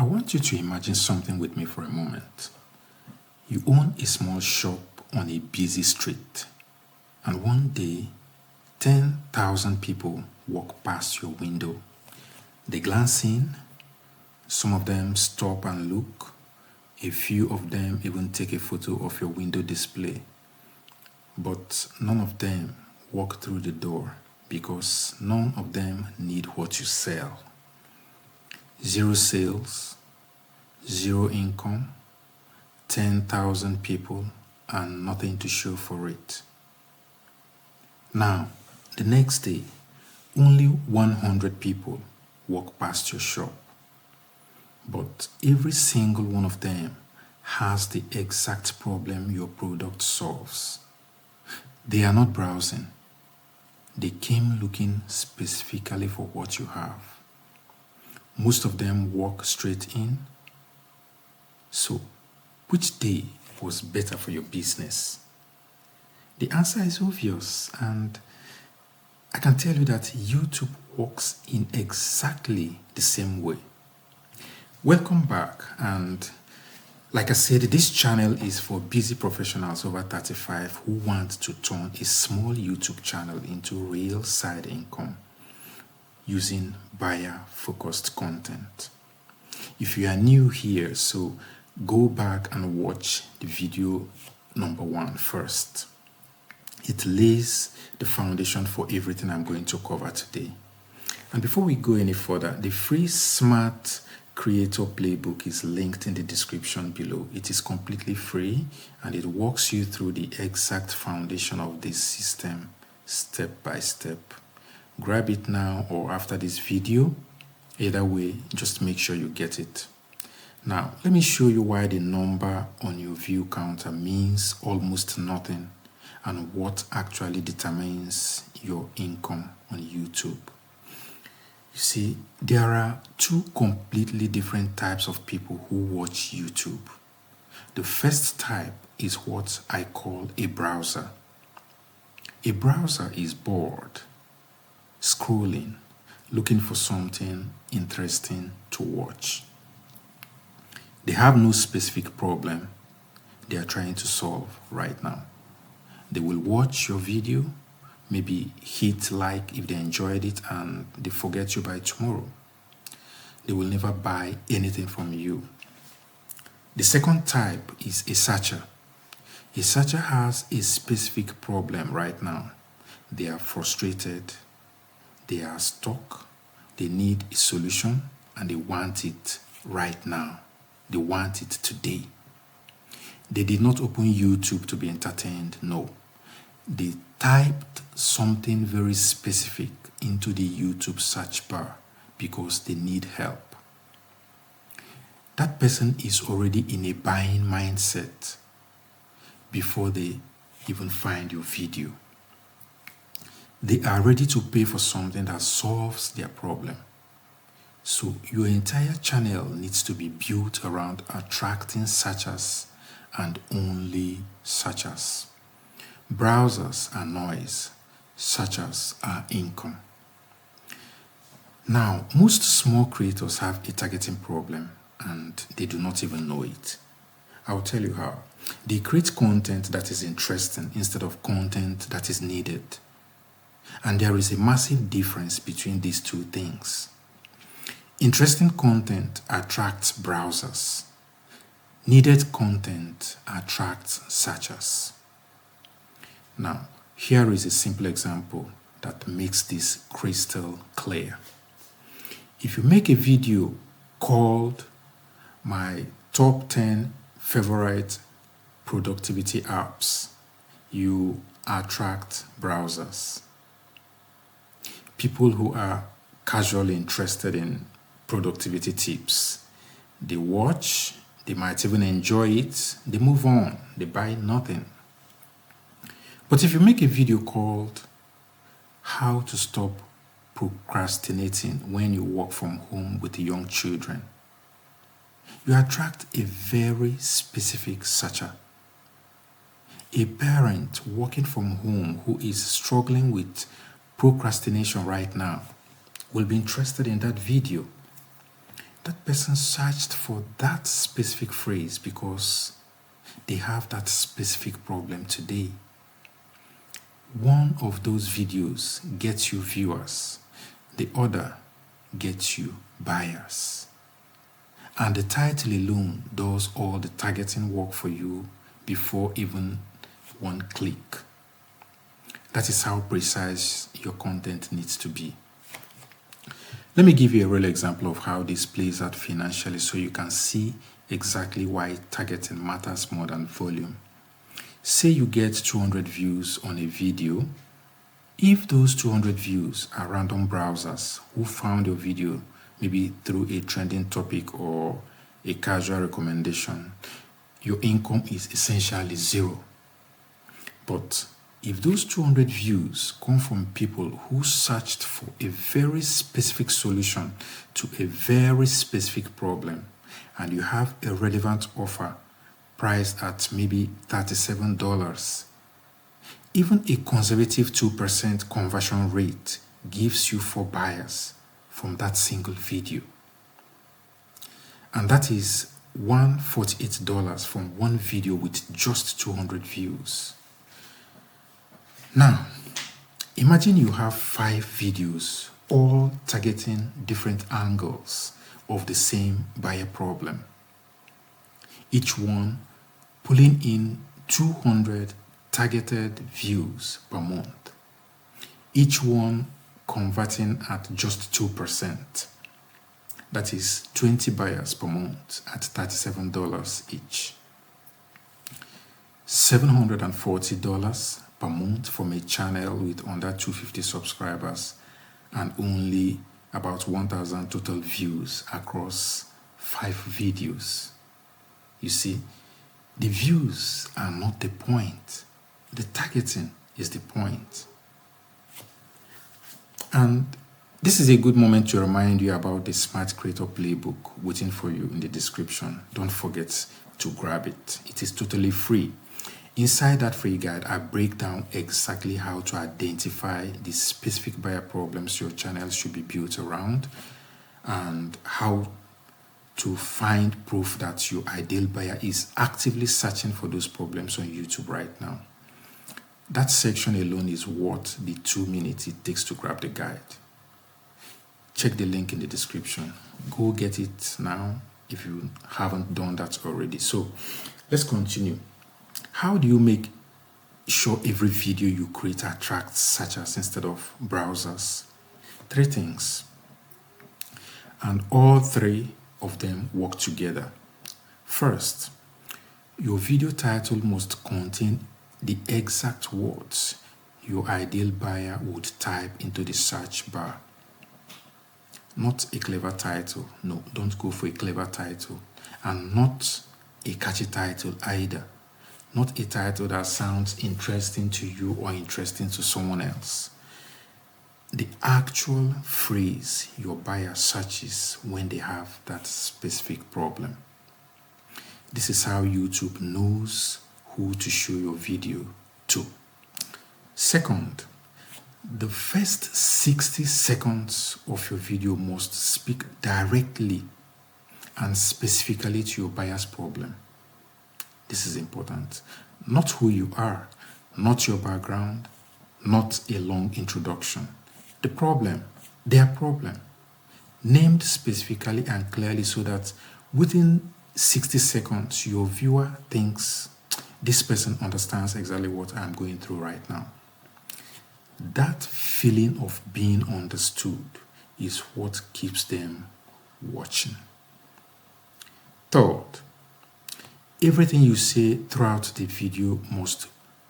want you to imagine something with me for a moment. You own a small shop on a busy street, and one day, 10,000 people walk past your window. They glance in, some of them stop and look, a few of them even take a photo of your window display. But none of them walk through the door because none of them need what you sell. Zero sales, zero income, 10,000 people, and nothing to show for it. Now, the next day, only 100 people walk past your shop. But every single one of them has the exact problem your product solves. They are not browsing. They came looking specifically for what you have. Most of them walk straight in. So, which day was better for your business? The answer is obvious, and I can tell you that YouTube works in exactly the same way. Welcome back, and like I said, this channel is for busy professionals over 35 who want to turn a small YouTube channel into real side income using buyer-focused content. If you are new here, so go back and watch the video number 1 first. It lays the foundation for everything I'm going to cover today. And before we go any further, the free Smart Creator Playbook is linked in the description below. It is completely free and it walks you through the exact foundation of this system step by step. Grab it now or after this video. Either way, just make sure you get it. Now, let me show you why the number on your view counter means almost nothing and what actually determines your income on YouTube. You see, there are 2 completely different types of people who watch YouTube. The first type is what I call a browser. A browser is bored, scrolling, looking for something interesting to watch. They have no specific problem they are trying to solve right now. They will watch your video, maybe hit like if they enjoyed it, and they forget you by tomorrow. They will never buy anything from you. The second type is a searcher. A searcher has a specific problem right now. They are frustrated, they are stuck, they need a solution, and they want it right now. They want it today. They did not open YouTube to be entertained, no. They typed something very specific into the YouTube search bar because they need help. That person is already in a buying mindset before they even find your video. They are ready to pay for something that solves their problem. So your entire channel needs to be built around attracting searchers and only searchers. Browsers are noise, searchers are income. Now, most small creators have a targeting problem and they do not even know it. I'll tell you how. They create content that is interesting instead of content that is needed. And there is a massive difference between these 2 things. Interesting content attracts browsers. Needed content attracts searchers. Now, here is a simple example that makes this crystal clear. If you make a video called My Top 10 Favorite Productivity Apps, you attract browsers. People who are casually interested in productivity tips. They watch, they might even enjoy it, they move on, they buy nothing. But if you make a video called How to Stop Procrastinating When You Work From Home with Young Children, you attract a very specific searcher. A parent working from home who is struggling with procrastination right now will be interested in that video That person searched for that specific phrase because they have that specific problem today. One of those videos gets you viewers, the other gets you buyers. And the title alone does all the targeting work for you before even one click. That is how precise your content needs to be. Let me give you a real example of how this plays out financially so you can see exactly why targeting matters more than volume. Say you get 200 views on a video. If those 200 views are random browsers who found your video maybe through a trending topic or a casual recommendation, your income is essentially zero. But if those 200 views come from people who searched for a very specific solution to a very specific problem, and you have a relevant offer priced at maybe $37, even a conservative 2% conversion rate gives you 4 buyers from that single video. And that is $148 from one video with just 200 views. Now, imagine you have 5 videos, all targeting different angles of the same buyer problem. Each one pulling in 200 targeted views per month. Each one converting at just 2%. That is 20 buyers per month at $37 each. $740 per month from a channel with under 250 subscribers and only about 1,000 total views across 5 videos. You see, the views are not the point. The targeting is the point. And this is a good moment to remind you about the Smart Creator Playbook waiting for you in the description. Don't forget to grab it. It is totally free. Inside that free guide, I break down exactly how to identify the specific buyer problems your channel should be built around and how to find proof that your ideal buyer is actively searching for those problems on YouTube right now. That section alone is worth the 2 minutes it takes to grab the guide. Check the link in the description. Go get it now if you haven't done that already. So let's continue. How do you make sure every video you create attracts searchers instead of browsers? 3 things. And all 3 of them work together. First, your video title must contain the exact words your ideal buyer would type into the search bar. Not a clever title. No, don't go for a clever title. And not a catchy title either. Not a title that sounds interesting to you or interesting to someone else. The actual phrase your buyer searches when they have that specific problem. This is how YouTube knows who to show your video to. Second, the first 60 seconds of your video must speak directly and specifically to your buyer's problem. This is important. Not who you are, not your background, not a long introduction. The problem, their problem, named specifically and clearly so that within 60 seconds, your viewer thinks this person understands exactly what I'm going through right now. That feeling of being understood is what keeps them watching. Third, everything you say throughout the video must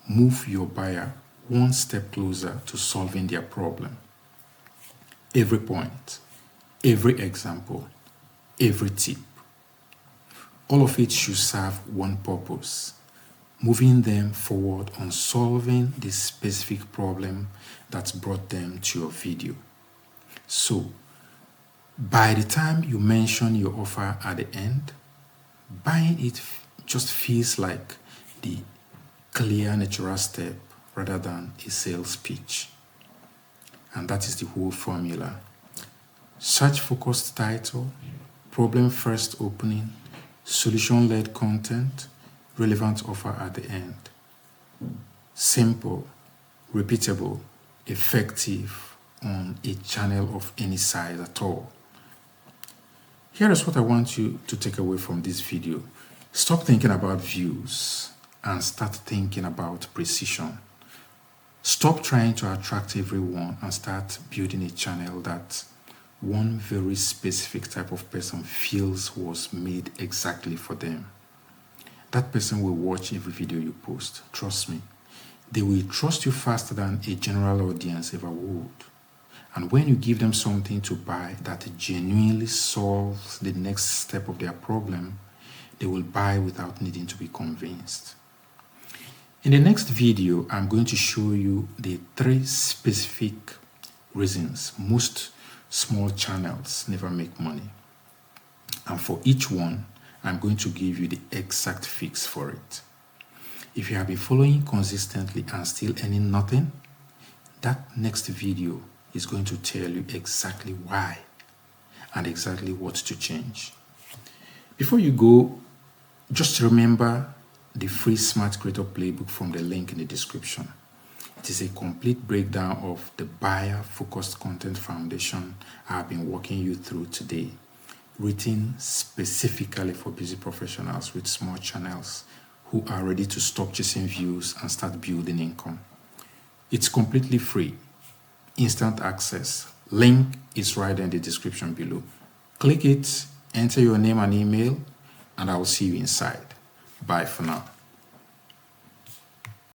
move your buyer one step closer to solving their problem. Every point, every example, every tip, all of it should serve one purpose: moving them forward on solving the specific problem that brought them to your video. So, by the time you mention your offer at the end, buying it just feels like the clear, natural step rather than a sales pitch. And that is the whole formula. Search focused title, problem first opening, solution-led content, relevant offer at the end. Simple, repeatable, effective on a channel of any size at all. Here is what I want you to take away from this video. Stop thinking about views and start thinking about precision. Stop trying to attract everyone and start building a channel that one very specific type of person feels was made exactly for them. That person will watch every video you post. Trust me. They will trust you faster than a general audience ever would. And when you give them something to buy that genuinely solves the next step of their problem, they will buy without needing to be convinced. In the next video, I'm going to show you the 3 specific reasons most small channels never make money. And for each one, I'm going to give you the exact fix for it. If you have been following consistently and still earning nothing, that next video is going to tell you exactly why and exactly what to change. Before you go, just remember the free Smart Creator Playbook from the link in the description. It is a complete breakdown of the buyer-focused content foundation I have been walking you through today, written specifically for busy professionals with small channels who are ready to stop chasing views and start building income. It's completely free, instant access. Link is right in the description below. Click it, enter your name and email, and I will see you inside. Bye for now.